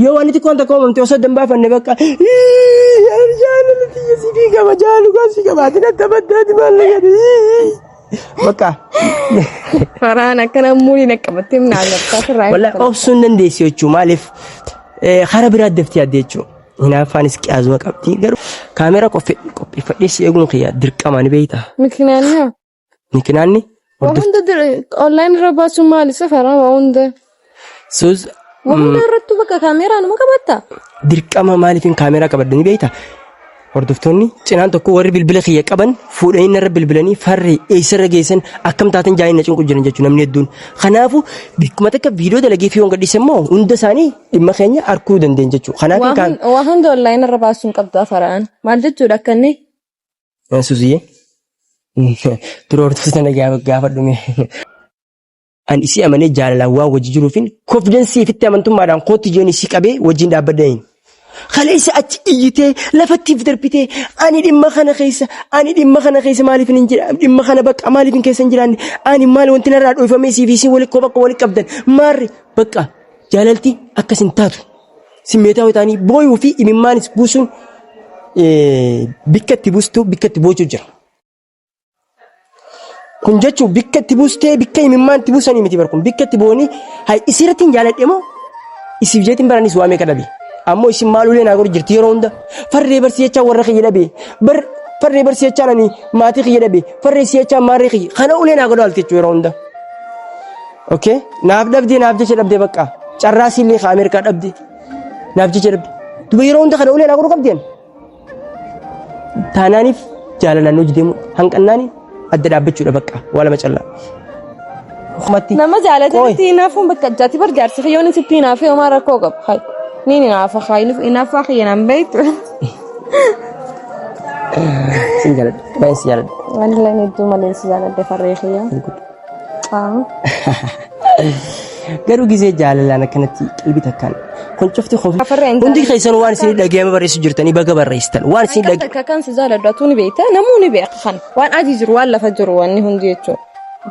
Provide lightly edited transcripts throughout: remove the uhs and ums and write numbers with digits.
Yoo wanti kun takka uumamte osoo dambaafanne bakka jaalalati sibii qaba jaalu gosi qabaatiin adda baddaati maallaqati bakka faraan akkana muuli naqabattee naalatti firraa wallahi obsuun dandeessi jechuu maaliif hara biraa dafti yaadde jechuu hinaafaanis qiyaazuma qabdi garuu kaameera qopheeffadhee si eeguun kiyya dirqama ni beeyta mikinaanni wahunda online irra baasuun maali safaraa wahunda suuz wahunda irrattu bakka kaameeraa numa qabatta dirqama maaliifin kaameeraa qabadanii beeyta hordoftoonni cinaan tokko warri bilbila kiyya qaban fuudhanii narra bilbilanii farri eessarra geessan akkam taatan jaayina cunqu jiran jechuun namni hedduun kanaafu bikkuma takka viidiyoo dalagee fi gadhiise immoo hunda isaanii dhimma keenya arkuu dandeenye jechuudha kanaaf kan waa hunda online irra baasuun qabdaa faraan maal jechuudha akkanni suuziye tura hordoftoota gaafadhume an isi amanee jaalalaan waan wajji jiruufin konfidensii ifitti amantummaadhaan kootti jeen isi qabee wajjiin dhaabbadhayin خليس أتيجي لفتي في دربتي أنا دم خنا خيسة مالي في نجر دم خنا بق مالي في كيس نجراني أنا مال وانت نراد وفميسي في سين ولك كوبك ولك أبدا مار بقى جلالتي أكسن تاتو سميتها وتاني بوي وفي إمامانس بوسون بكت بوستو بكت بوجو جر كنجتشو بكت بوستي بكت إمامان تبوسني متي بركم بكت بوني هاي إسيرتين جالت إمو إسيبجتين براني سوامي كذابي ammoo isin maalulee naa gor jirti yeroo hunda farree barsiichaa warra kiyya dhabe farree barsiichaa nani maatii kiyya dhabe farree siichaa maarii kiyya kana ulee naa godhalti jechuudha yeroo hunda okay naaf jecha dhabdee bakka carraasiillee ka Ameerikaa dhabde naaf jecha dhabde duba yeroo hunda kana ulee naa godhu qabdeen taanaaniif jaalalaan hojii deemu hanqannaani adda dhaabbachuudha bakka waa lama callaa nama jaalatatti inaafuun bakka jaati barjaarsi kiyyoon sitti inaafee homaa rakkoo qabu نيني نافخ خايف إنافخ ينام بيت سجلد بين سجلد أنا لا ندو مالين سجلد فريخيا قالوا جزء جال لنا كانت قلبي تكان كنت شفتي خوف وندي خيسان وان سين دقيقة بريس جرتني بقى بريستن وان سين دقيقة كان سجلد داتوني بيته نموني بيقخن وان أدي جر ولا فجر واني هنديتشو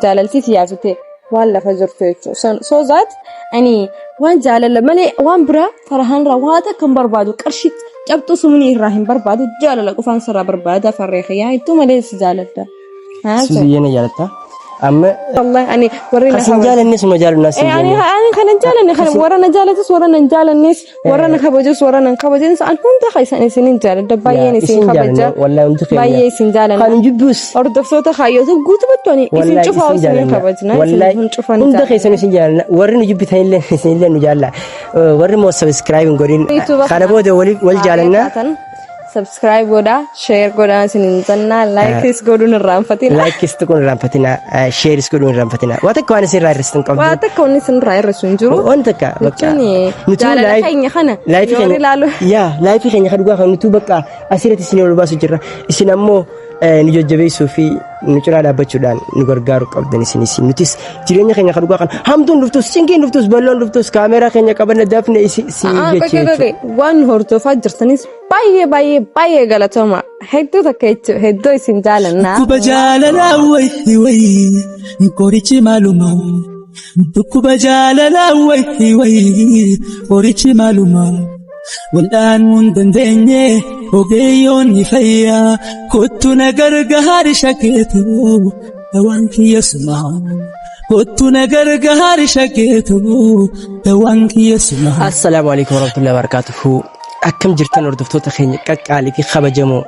جالتي سياسته ولا فجر فيتشو سو ذات أني وان جالله ملي وان برا فرهان رواته كم بربادو كرشيت جبتو سمني إبراهيم بربادو جالله قفان سرا برباده فريخيا إنتو ملي سجالته سوزينا جالته أما والله أني ورينا خسنجال الناس مجال الناس يعني أنا خنجال الناس ورنا جالتس ورنا جال الناس ورنا خبجوس ورنا خبجين أنتم تخيسان سنين جال دبايين سين خبجة ولا أنت خير بايين سين جال خان جبوس أرد صوت خايس وقوت بتوني سين شوفوا سين خبجنا والله أنت خيسان سين جال ورنا جب ثاني سين لين جال ورنا مو سبسكرايب نقولين خانة بود والجالنا subscribe goda share goda sinintanna like is godun ramfatina like is tukun ramfatina share is godun ramfatina wata kwana sin rairistan qabdu wata kwana sin rairisun juru onta ka bakka nutu live kanya khana live kanya ya live kanya khadu ga nutu bakka asirati sin wal basu jirra isin ammo ni jojjabeesuu fi nu cira dhaabbachuudhaan nu gargaaru qabdan isinis nutis jireenya keenya khadu ga kan hamdun duftus singiin duftus balloon duftus kaameraa keenya qabanna dafne si jechuudha waan hortofaa jirtanis baay'ee galatoma hedduu takkeechu hedduu isin jaalanna kuba jaalala way korichi maaluma kuba jaalala way korichi maaluma walaan mun dandeenye ogeeyyoon ifayya kottu nagar gahaar shakeetu waan kiyasma kottu nagar gahaar shakeetu waan kiyasma. Assalaamu alaykum warahmatullahi wabarakatuh. Akkam jirtan hordoftoota keenya qaqqaalii fi kabajamoo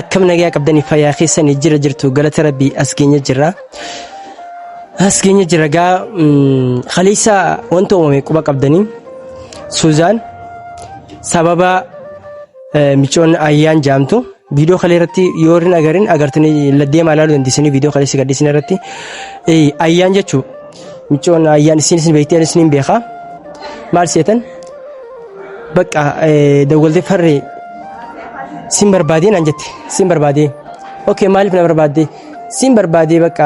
akkam nagaa qabdanii fayyaa keessanii jirtu galata rabbii as keenya jira gaa khaliisa wanta uumame quba qabdanii Suuzaan sababa michoon ayyaan jaamtu viidiyoo kale irratti yoo rin agarin agartanii laddee maalaaluu dandeessanii viidiyoo kale si gadhiisin irratti ayyaan jechuu michoon ayyaan isin beekteen isin beekaa maal seetan bakka dawwalte farre sin barbaadeen anjette sin barbaadee okay maaliif na barbaadee sin barbaadee bakka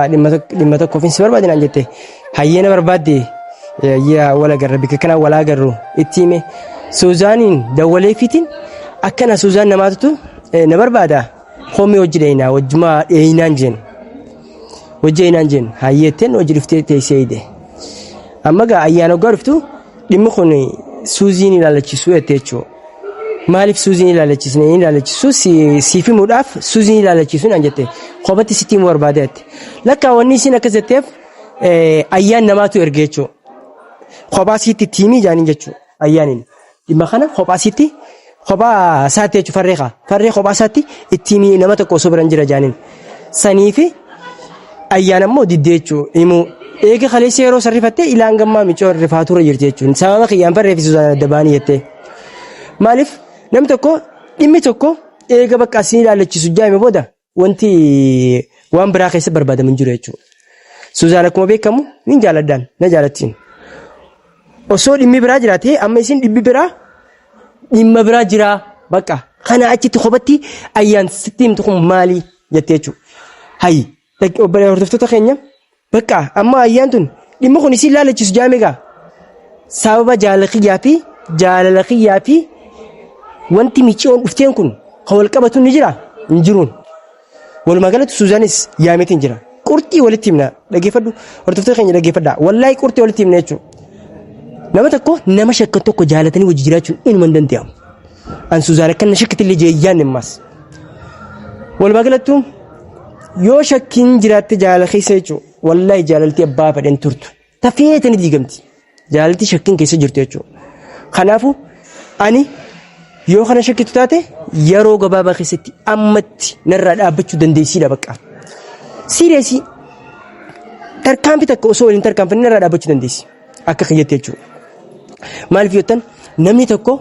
dhimma tokko fin si barbaadeen anjette hayyeena barbaadee yaa wala garra bika kana wala garru ittime Suuzaaniin dawwalee fiitiin akkana Suuzaan namaatu na barbaada hoomee hojii dheeyinaa wajjumaa dheeyinaan jeen hayyeetten hojii dhuftee teessee ide amma gaa ayyaana ogaa dhuftu dhimmi kun suuziin ilaalachisu jechuudha. Maaliif suuziin ilaalachisu siif himuudhaaf suuziin ilaalachisuun an jette kophatti sitti himuu barbaadeetti. Lakkaa wanni isin akkas jetteef ayyaan namaatu erge jechuudha. Kophaa sitti tiimii jaaniin jechuudha ayyaaniin. Dhimma kana kophaa sitti kophaa isaatti jechuudha farree kophaa isaatti ittiimii nama tokko osoo biran jira jaaniin. Saniifi ayyaan ammoo diddee jechuudha himuu. Eega kaleessa yeroo sarrifattee ilaan gammaa miccoo rifaatura jirti jechuudha. Sababa kiyyaan farree fi Suuzaan adda baanii jettee. Maaliif namni tokko dhimmi tokko eega bakka asiin ilaallachiisu jaa'ime booda wanti waan biraa keessa barbaadamu jiru jechuudha. Suuzaan akkuma beekamu ni jaaladhaan na jaalattiin. Osoo dhimmi biraa jiraatee amma isin dhimma biraa jiraa bakka kana achitti kophatti ayyaan sitti himtu kun maali jettee jechuudha. Hayyi obbolee hordoftoota keenya bakka amma ayyaan tun dhimma kun isin ilaallachiisu jaa'ime gaa sababa jaalala kiyyaa fi wanti miiccoon dhufteen kun kan wal qabatu ni jira hin jiruun walumaa galatti Suuzaanis yaametiin jira qurxii walitti himna dhageeffadhu hordoftoota keenya dhageeffadhaa wallaahi qurxii walitti himna jechuudha nama tokko nama shakkan tokko jaalatanii wajji jiraachuun inuma hin danda'amu an Suuzaan akka na shakkitillee jeeyyaan himmas walumaa galatti yoo shakkiin jiraatte jaalala keessa jechuudha wallaahi jaalaltii abbaa fadheen turtu tafeetanii diigamti jaalaltii shakkiin keessa jirtu jechuudha kanaafuu ani yoo kana shakkitu taate yeroo gabaabaa keessatti ammatti narraa dhaabbachuu dandeessiidha bakka. Sireesii tarkaanfii takka osoo waliin tarkaanfanne narraa dhaabbachuu dandeessi akka kiyyatte jechuudha. Maaliif yootan namni tokko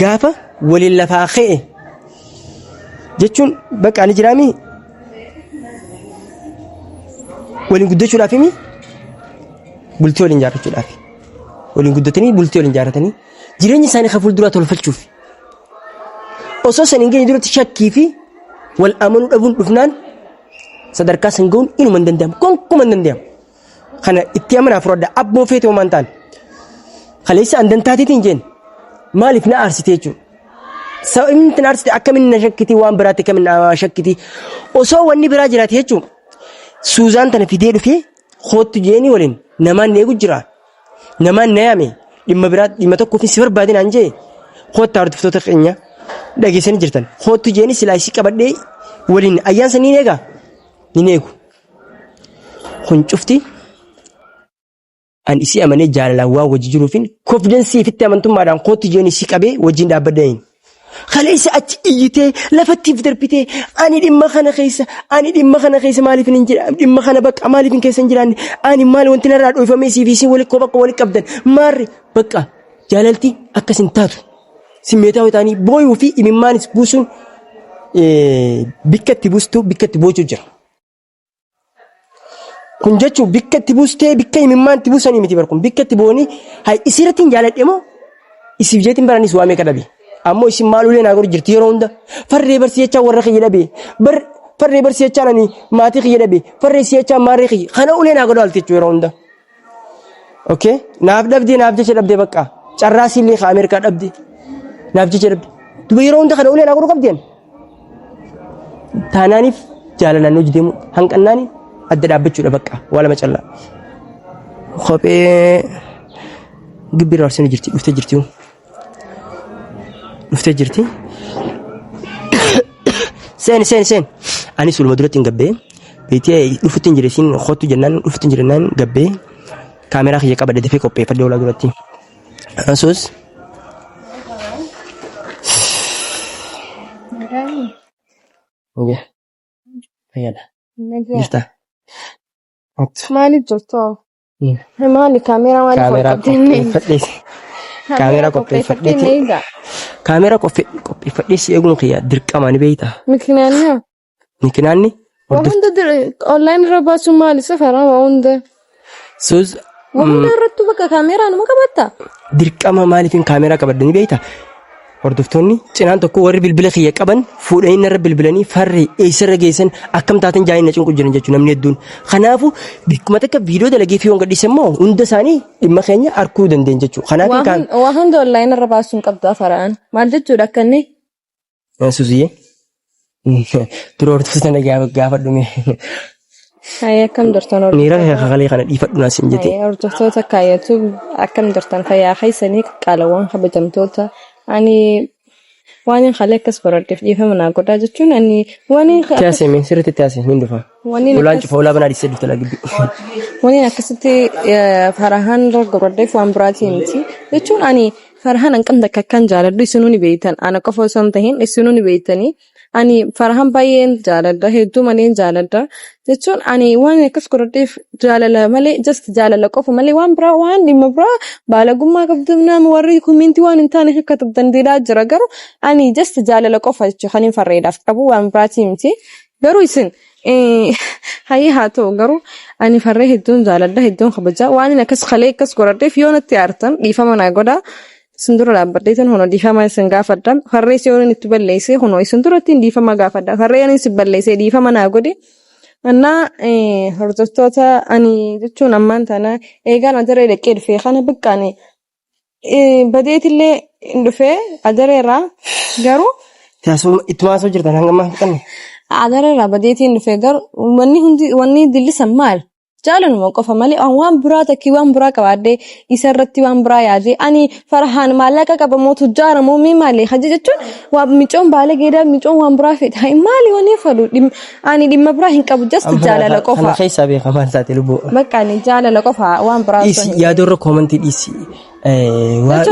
gaafa waliin lafaa ka'e jechuun bakka ani jiraami waliin guddachuudhaaf himi bultii waliin jaarrachuudhaaf waliin guddatanii bultii waliin jaarratanii jireenya isaanii kan fuulduraa tolfachuuf. Osoo san hin geenye duratti shakkii fi wal amanuu dhabuun dhufnaan sadarkaa san ga'uun inuma hin danda'amu gonkumaa hin danda'amu. Kana itti amanaa fudhadha abboo feete homaan ta'an. Kaleessa an dantaatiitiin jeen maaliif na aarsite jechuudha. Sababni na aarsite akkamiin na shakkiti waan biraatti akkamiin na shakkiti osoo wanni biraa jiraate jechuudha. Suuzaan tana fidee dhufee hoottu jeeni waliin namaan eegu jira. Namaan na yaame dhimma biraa dhimma tokkoof si barbaadinaan jee hoottaa hordoftoota keenya. Dhageessanii jirtan hoottu jeeni silaa isii qabadhee waliin ayyaansa ni eegaa ni eegu kun cufti an isii amanee jaalalaan waan wajji jiruufin konfidensii ifitti amantummaadhaan hoottu jeeni isii qabee wajjiin dhaabbadheen kaleessa achi iyyitee lafattiif darbitee ani dhimma kana keessa maaliif hin jira dhimma kana bakka maaliif hin keessa hin jiraanne ani maal wanti narraa dhoofamee isii fi isiin walitti qabdan maarri bakka jaalaltii akkas hin taatu. Simmeetaa ta'anii booyuu fi imimmaanis buusuun bikka itti buustu bikka itti boocuu jira. Kun jechuun bikka itti buustee bikka imimmaan itti buusanii miti barkuun bikka itti boonii isirratti hin jaaladhe moo isiif jeetiin baranis waamee kadhabe ammoo isin maal ulee naa godhu jirti yeroo hunda farree barsiisachaa warra kiyya dhabe farree barsiisachaa nani maatii kiyya dhabe farree si'achaa maarree kiyya kana ulee naa godhu alti jechuu yeroo hunda. Okay naaf jecha dhabdee bakka carraasiillee ka Ameerikaa dhabde. Naaf jecha dhabde duba yeroo hunda kana ulee naa godhu qabdeen taanaaniif jaalalaan hojii deemu hanqannaani adda dhaabbachuudha bakka waa lama callaa kophee gibbira arsanii jirti dhuftee jirti seen ani sulma duratti hin gabbee beetii dhufutti hin jireesiin hootu jennaan dhufutti hin jirennaan gabbee kaameraa kiyya qabadde dafee qopheeffadde olaa duratti asuus Oke. Ayan. Jirta. Maaliif jirtu? Maali kaameraa qopheeffadhees. Kaameraa qopheeffadhees. Kaameraa qopheeffadhees eeguun kiyya dirqama ni beeyta. Mikinaanni? Waan hunda online irra baasuun maali safaraa waan hunda? Suus. Waan hunda irratti bakka kaameraa nama qabatta? Dirqama maaliifin kaameraa qabadda ni beeyta? Hordoftoonni cinaan tokko warri bilbila kiyya qaban fuudhanii narra bilbilanii farri eessarra geessan akkam taatan jaayina cunqu jiran jechuudha namni hedduun. Kanaafuu bikkuma takka viidiyoo dalagee fi honga dhiisan moo hunda isaanii dhimma keenya arkuu dandeenye jechuudha. Kanaafuu kan waan hunda online irra baasuun qabdaa fara'an maal jechuudha akka inni? Suusiyyee. Tura hordoftoota gaafa dhume هاي كم درتنا نيرة خلي خنا يفدنا سنجتي hordoftoota kaayatu akkam jirtan fayyaa keessanii qaalawwan kabajamtoota ani waan khalee akkas baradheef dhiifama naa godhaa jechuun ani waan taasise min sirriitti taasise hin dhufa ulaan cufa ulaa banaa dhiisee dhufte lagiddu waan akkasitti farahaan baradheef waan biraatii miti jechuun ani farahaan hanqam takka kan jaaladhu isinuu ni beektan ana qofa osoo hin tahin isinuu ni beektanii ani farahaan baay'een jaaladha hedduu malee jaaladha jechuun ani waan akkas godhadheef jaalala malee just jaalala qofa malee waan biraa waan dhimma biraa baalagummaa qabdu nama warri kumintii waan hin taane akka dandeedaa jira garuu ani just jaalala qofa jechuun kan hin farreedhaaf qabu waan biraatii miti garuu isin hayyi haa ta'u garuu ani farree hedduun jaaladha hedduun kabajaa waan akkas khalee akkas godhadheef yoo natti aartan dhiifama naa godhaa Sundura dhaabbateetan hono dhiifama isin gaafadha farree siyoon itti balleessee hono isin duratti dhiifama gaafadha farreen isin balleessee dhiifama naa godhe annaa hordoftoota ani jechuun ammaan tana eegaan adaree dhaqee dhufee kana biqqaane badeetillee dhufee adareerraa garuu taasuma itti maasoo jirtan hanga ammaa fixanne adareerraa badeetiin dhufee garuu wanni dillisan maal jaalanuma qofa malee waan biraa takkii waan biraa qabaadhee isarratti waan biraa yaadee ani farahaan maallaqa qabamuutu jaaramoo mee maali haja jechuun waan micoon baala geedaa micoon waan biraa fedha hai maali wanni fadhu ani dhimma biraa hin qabu just jaalala qofa ana keessa beekamaan isaati lubbuu bakka ani jaalala qofa waan biraa yaadorra koomantii dhiisi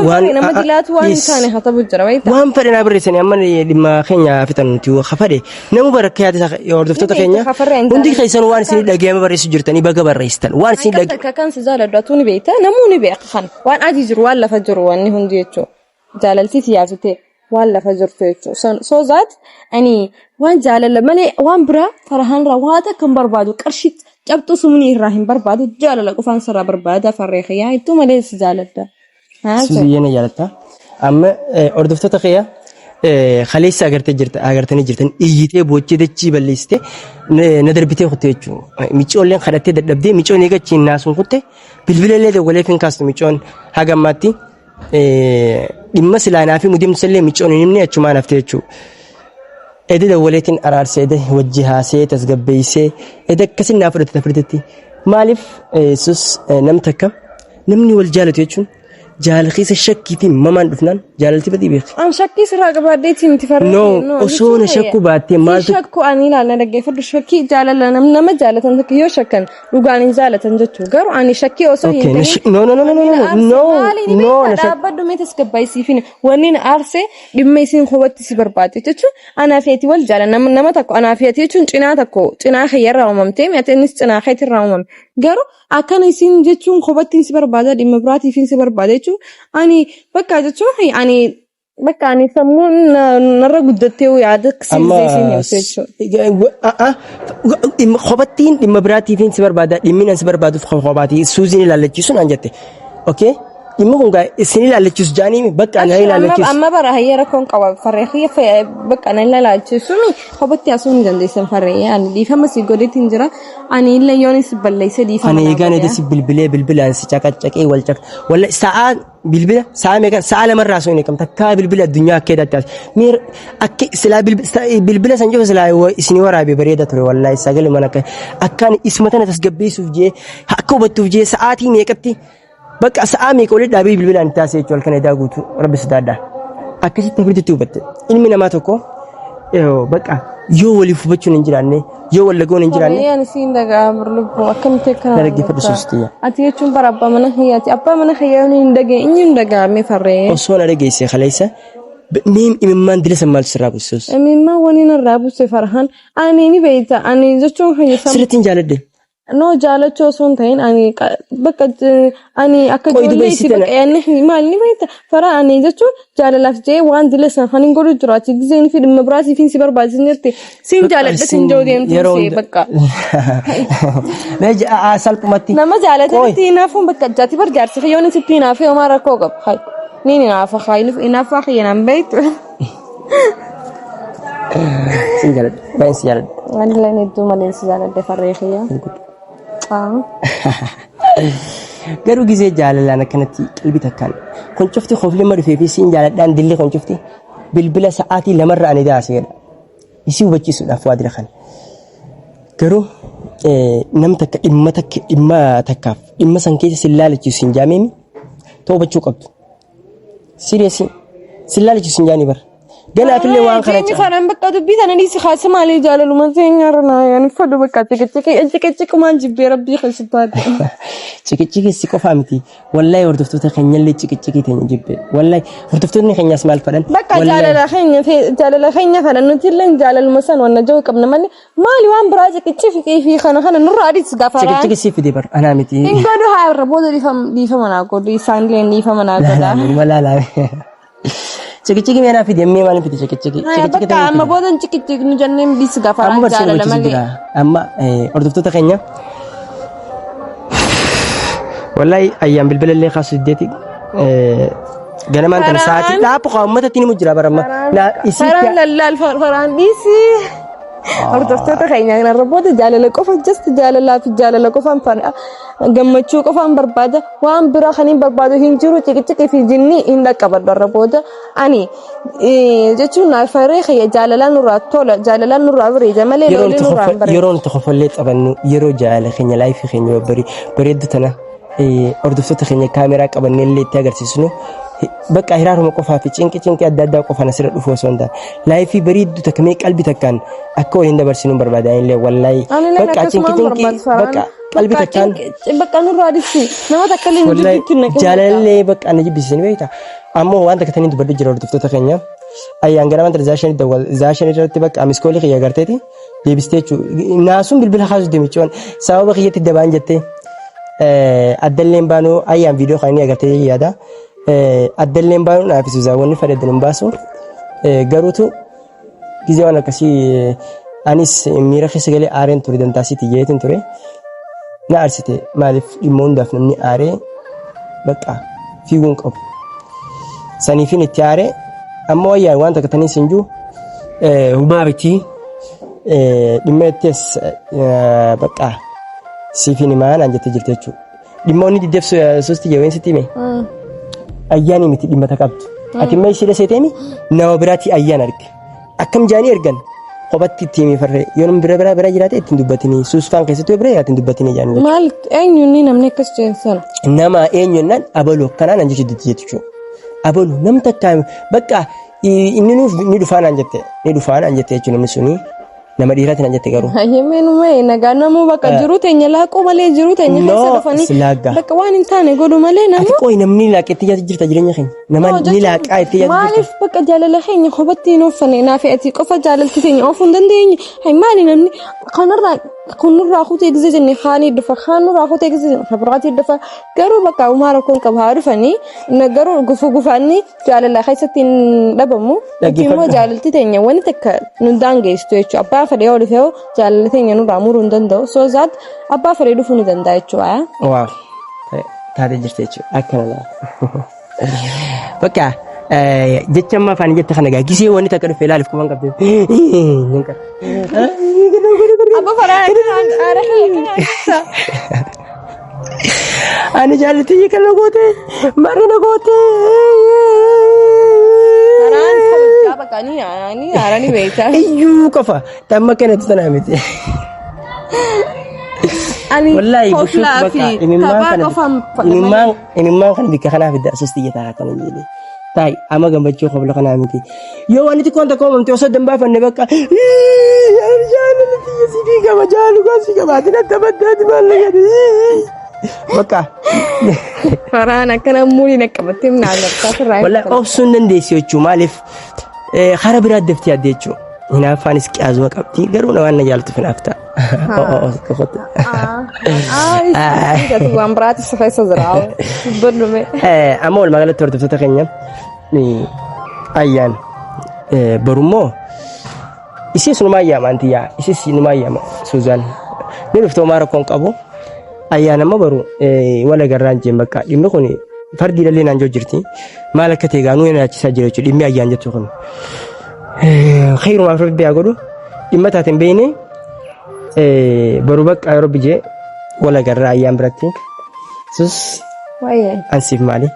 waan nama dilaatu waan taane hatabu jira wayita waan fedhe naa barreessanii amma dhimma keenya fitan nuti khafade namu baraka yaada hordoftoota keenya hundi keessan waan isin dhageema barreessu jirtanii baga barreessitan waan isin dhageema kan si jaaladhatu ni beekta namu ni beeka kan waan adii jiru waan lafa jiru wanni hundi jechuun jaalalti siyaasute waan lafa jirtu jechuun so that ani waan jaalala malee waan biraa farahaan raawwata kan barbaadu qarshit cabtu sumni irraa hin barbaadu jaalala qofaan sarara barbaada farree khiyyaa ittu malee si jaaladda Suuziyeena jaalatta amma hordoftoota kiyya khaleessa agartanii jirtan iyyitee boochee dachii balleessite na darbitee kutte jechuudha micoolleen kadhattee dadhabdee micoon eegachiin naasuun kutte bilbilallee dawwalee kan kaastu micoon hagammaatti dhimma silaanaa fi mudimsallee micoon hin himne achumaan hafte jechuudha ede dawwaleetiin araarsee ede wajji haasee tasgabbeessee ede akkasin naa fudhatetti maaliif sus namni takka namni wal jaalatu jechuun jaalqiisa shakkii fi mamaan dhufnaan jaalalti badii beekti. An shakkii sirraa gabaadheetii miti farree. No osoo na shakku baattee maaltu. Shakku ani ilaalna dhaggeeffadhu shakkii jaalala nama jaalatan tokko yoo shakkan dhugaan hin jaalatan jechuudha garuu ani shakkii osoo hin ta'in. No. Dhaabbadhu mee tasgabbaayisiifin wanni na aarsee dhimma isin hubatti si barbaade jechuun anaafeeti wal jaalala nama tokko anaafeeti jechuun cinaa kiyyaarraa uumamtee mi'ateenis cinaa keetirraa uumame garuu akkana isin jechuun hubatti si barbaada dhimma biraatiifin si barbaada jechuun ani bakka jechuun ani bakka ani sammuun narra guddattee yaada isin jechuudha. Hubattiin dhimma biraatiifin si barbaada dhimmiin si barbaaduuf hubaatii suuziin ilaallachiisuun an jette. Okay? Dhimma kun isin ilaallachiisu jaanii bakka ana ilaallachiisu. Amma bara hayyara kun qaba farree bakka ana ilaallachiisu hubatti asuun hin dandeessan farree ani dhiifama si godheetiin jira ani illee yoon si balleessee dhiifama. Ani eegaan edasi bilbilaan si caqacaqee walla sa'a bilbila sa'a meeqa sa'a lamarraa osoo hin eegamne takkaa bilbila addunyaa akka edaatti miir akka silaa bilbila san jiru silaa isinii waraabee bareeda ture wallaahi sagalee mana akkaan isuma tana tasgabbeessuuf jee akka hubattuuf jee sa'aatii meeqatti bakka sa'a meeqa olii dhaabee bilbilaan taasise jechuudha halkan edaa guutu rabbi sodaadhaa akkasitti hafirtitti hubatte ilmi namaa tokko bakka yoo waliif hubachuun hin jiraanne yoo wallagoon hin jiraanne. Fayyaan siin dagaa burlubboo akkamitti kana. Dhaggeeffadhu suustiya. Ati jechuun bara abbaa mana hiyyaati abbaa mana hiyyaa hin dhagaame farree. Osoo na dhageesse khaleessa miim imimmaan dila sammaal sirraa buusus. Imimmaan wani narraa buuse farhaan ani ni beekta ani jechuun fayyisam. Sirriitiin jaaladde. No jaalachuu osoo hin ta'in ani bakka ani akka ijoollee itti baqayanne maal ni beekta fara ani jechuun jaalalaaf jee waan dila san kan hin godhu jiraati gizeen fi dhimma biraatiif si barbaachisan jirti siin jaaladha siin joo deemtu see bakka. Salphumatti. Nama jaalatatti hinaafuun bakka jaati barjaarsi fayyoon sitti hinaafee homaa rakkoo qaba. Ni hinaafa khayilif hinaafa khayyanan beektu. Siin jaaladha baay'een si jaaladha. Waan dilan hedduu malee si jaaladha farree khiyyaa. Garuu gizee jaalalaan akkanatti qalbii takkaan kun cufti hoflee ma dhufee fi siin jaaladhaan dillee kun cufti bilbila sa'aatii lamarra ani daaseedha isii hubachiisuudhaaf waa dira kan garuu nam takka dhimma takkaaf dhimma san keessa sillaalachiisu hin jaameen toobachuu qabdu. Seriously sillaalachiisu hin jaanii bara. Ganaafillee waan kana jechuun kan bakka dubbii sana dhiisi haasa maalii jaalaluma seenyaa na yani fadhu bakka cikichi maan jibbee rabbii keessatti cikichi si qofaa miti wallahi hordoftoota keenyallee cikichi teenya jibbee wallahi hordoftoonni keenyas maal fadhan bakka jaalala keenya fadhan nuti illee jaalaluma san wanna jiru qabna maali waan biraa cikichi fi kana nurraa adis gaafara cikichi si fide bar ana miti hin gadu haa rabooda dhiifama naa godhu isaan illee dhiifama naa godha malala Ciki mana fide me malam fide ciki bakka amma boodan ciki nu janneen bis gafara jaalala malee amma hordoftoota keenya wallahi ayyam bilbilallee khasuddeeti ganamaan tan saati dhaabu qawmata tini mujjira baramma na isi faraan lallal faraan dhisi hordoftoota keenya kana booda jaalala qofa just jaalala fi jaalala qofaan gammachuu qofaan barbaada waan bira kaniin barbaadu hin jiru ciki fi jinni hin dhaqqabadhu booda ani jechuun naafare khaya jaalalaan nurraa tola jaalalaan nurraa bareeda malee loolii nurraa bareeda yeroon tokkollee qabannu yeroo jaalala keenya live keenya bareeddu tana hordoftoota keenya kaameraa qabannee illee itti agarsiisnu bakka hiraaruma qofaa fi cinqi adda addaa qofaan asirra dhufu osoo hin taane laayifii bareeddu takkamee qalbii takkaan akka waliin dabarsinu barbaadan illee wallahi bakka cinqi bakka qalbii takkaan bakka nurraa dhisi nama takka illee nuti jaalallee bakka ana jibbisiisan beekta ammoo waan takka taniin dubbadhu jira hordoftoota keenya ayyaan gara manta zaashan irratti bakka amiskoolii kiyya garteeti deebistee jechuudha naasuun bilbila haasu deemichuun sababa kiyyatti dabaan jettee addalleen baanuu ayyaan viidiyoo kan inni agartee yaada addalleen baanuu naafis zaawwanni fadhadhan baasu garuutu gizee waan akkasii anis miira keessa galee aareen ture dantaasiiti jeetiin ture na arsite maaliif dhimma hundaaf namni aaree bakka fiiguun qabu saniifin itti aaree ammoo ayyaan waan takka tanii sinjuu humaa bitii dhimma ittees bakka siifin imaan anjette jirte jechuudha. Dhimma inni diddeebsu sosti jawween sitti hime. Ayyaani miti dhimma takabdu. Ati immoo ishee seeteemi nama biraatti ayyaan arge. Akkam jaanii ergan qophatti itti himi farree yoo bira jiraate ittiin dubbatini suusfaan keessatti bira jiraate ittiin dubbatini jaanii. Maal eenyuun namni akkas jeensan. Nama eenyuun abaloo kanaan anjechuu diddi jechuudha. Abaloo namni takka bakka inni nuuf ni dhufaan anjette jechuudha namni suni. Nama dhiiraatiin anjette garuu. Hayyemeenuma nagaa namuu bakka jiru teenya laaqoo malee jiru teenya keessa dhufanii bakka waan hin taane godhu malee namu. Ati qoy namni laaqee itti yaadu jirta jireenya keenya. Nama ni laaqaa itti yaadu jirta. Maaliif bakka jaalala keenya qophatti hin ooffanne naaf ati qofa jaalalti teenya oofuu hin dandeenye. Hay maali namni kanarraa kutee gizee jennee haanii dhufa kanarraa kutee gizee jennee fabraatii dhufa garuu bakka umaara kun qabaa dhufanii garuu gufaanii jaalala keessatti hin dhabamu. Immoo jaalalti teenya wanti takka nu daangeessu jechuudha. Abbaa fedhee ol dhufee jaalala teenya nurraa muruu hin danda'u. So zaat abbaa fedhee dhufuu ni danda'a jechuudha. Waaw taatee jirti jechuudha akkana laa. Bakka jecha ammaa afaan jette kana gaa gisee wanti takka dhufee ilaaluuf kumaan qabdee. Abba faraan ani jaallatee kana goote marina goote. Faraan sababa bakka ni arani beektaa. Iyyuu qofa tamma kanatti tanaa miti. Ani wallahi bushuuf bakka imimmaan kana bikka kanaaf idda asuusti jetaa kana jedhee. Tai ama gammachuu qabla kana miti yoo wanti tikkoon tokko mamte osoo dambaafanne bakka jaalala sidii gama jaalu gosi gabaatiin akka baddaati maallaqati bakka faraan akkana muuli naqabattee naagartaa firraa wallahi obsuun dandeessi jechuu maaliif hara biraa deftee adde jechuu hinaaffaanis qiyaazuma qabdi garuu na waan na jaalatuuf hinaafta waan biraatti si keessa jiraa baddume amma walumaa galatti hordoftoota keenya ayyaan barummoo isin sunuma ayyaama antiyaa isin sunuma ayyaama Suuzaan ni dhuftoo maara kon qabu ayyaan amma baru wala garraan jeen bakka dhimmi kun fardii dhallee naan jirti maal akka ta'e gaanuu naachisaa jira jechuudha dhimmi ayyaan jettu kun khayrumaa fi rabbi haa godhu dhimma taateen beeyne baru bakka yeroo bijee wala garraa ayyaan biratti sus ansiif maali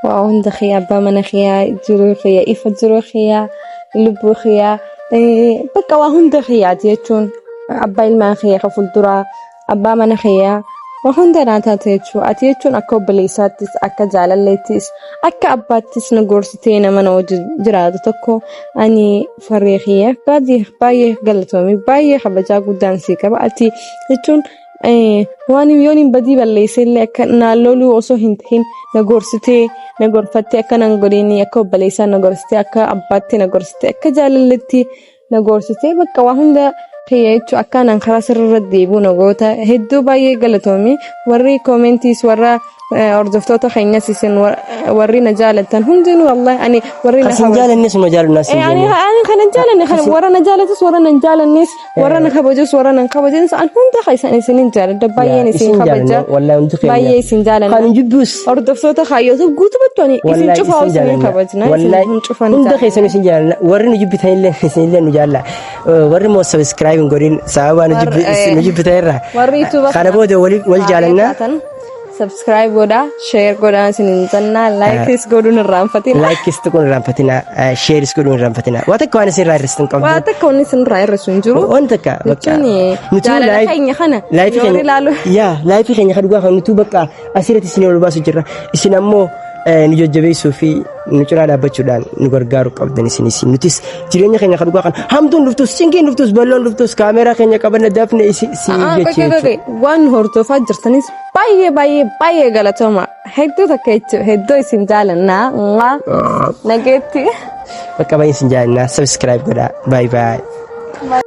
waaw hunda khiyaa abbaa mana khiyaa jiruu khiyaa ifa jiruu khiyaa lubbuu khiyaa bakka waa hunda khiyaa jechuun abbaa ilmaan kiyya ka fuulduraa abbaa mana kiyyaa waan hunda naa taate jechuudha. Ati jechuun akka obboleessaattis akka jaalalleettis akka abbaattis na gorsitee nama na wajjin jiraatu tokko ani farree kiyya baay'ee galatoomii baay'ee kabajaa guddaan sii qaba. Ati jechuun waan yoon hin badii balleessellee akka naalloluu osoo hin ta'in na gorsitee na gorfattee akka nan godheenii akka obboleessaa na gorsitee akka abbaatti na gorsitee akka jaalalleetti na gorsitee bakka waan hunda kiyya jechuun akkanaan karaa sirriirra deebi'u nagoota hedduu baay'ee galatoomii warri koomentiis warra hordoftoota keenyas isin warri na jaalatan hundinuu wallahi ani warri na jaalannes ma jaalannas ani kana jaalanne kana warra na jaalatus warra na jaalannes warra na kabajus warra na kabajus an hunda keessan isinin jaalladha baay'een isin kabaja baay'ee isin jaalanna kan jibbus hordoftoota kaayyoo guutubattu isin cufaa isin kabajna isin cufaa hunda keessan isin jaalanna warri nu jibbitanillee isinillee nu jaalla warri moo subscribe godhin sababa nu jibbitanirra warri youtube kana booda wal jaalanna subscribe goda share goda sinin tanna likes godun raanfatina likes tukun raanfatina shares godun raanfatina wata kwani sin raayrestin qabdu wata kwani sin raayresun jiru wanta ka bakka nutu live khana live khanya khadwa nutu bakka asirati sin wal basu jirra isin ammo nu jajjabeessu fi nu cira dhaabbachuudhaan nu gargaaru qabdan isinis nutis jireenya keenya kadhugaa kan hamtuun dhuftus cinqiin dhuftus balloon dhuftus kaameeraa keenya qabanna dafne si jechuudha waan hordofaa jirtanis baay'ee galatooma hedduu takka jechuudha hedduu isin jaalannaa nageetti bakka baay'ee isin jaalannaa subscribe godhaa bye bye